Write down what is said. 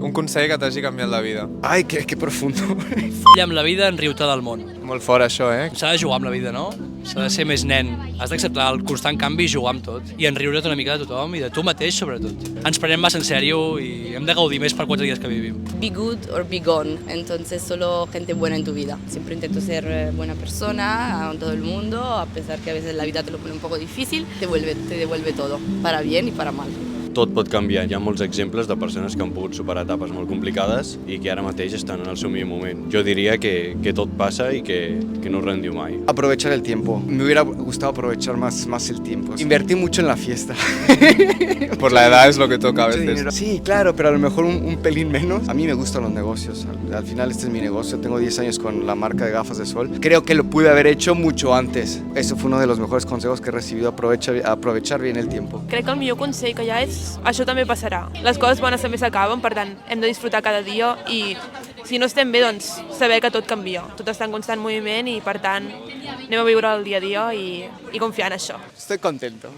Un consell que t'hagi canviat la vida. Ai, que profundo. Folla amb la vida, en riu-te del món. Molt fort això, eh? S'ha de jugar amb la vida, no? S'ha de ser més nen. Has d'acceptar el constant canvi i jugar amb tot. I enriure't una mica de tothom i de tu mateix, sobretot. Ens prenem massa en sèrio i hem de gaudir més per 4 dies que vivim. Be good or be gone, entonces solo gente buena en tu vida. Siempre intento ser buena persona con todo el mundo, a pesar que a veces la vida te lo pone un poco difícil, te devuelve todo, para bien y para mal. Tot pot canviar. Hi ha molts exemples de persones que han pogut superar etapes molt complicades i que ara mateix estan en el seu millor moment. Jo diria que tot passa i que no us rendiu mai. Aprovechar el tiempo. Me hubiera gustado aprovechar más el tiempo. Invertí mucho en la fiesta. Por la edad es lo que toca a veces. Sí, claro, pero a lo mejor un pelín menos. A mí me gustan los negocios. Al final este es mi negocio. Tengo 10 años con la marca de gafas de sol. Creo que lo pude haber hecho mucho antes. Eso fue uno de los mejores consejos que he recibido. Aprovechar bien el tiempo. Crec que el millor consell que hi ha és això també passarà. Les coses bones també s'acaben, per tant, hem de disfrutar cada dia i si no estem bé, doncs saber que tot canvia. Tot està en constant moviment i, per tant, anem a viure el dia a dia i confiar en això. Estoy contento.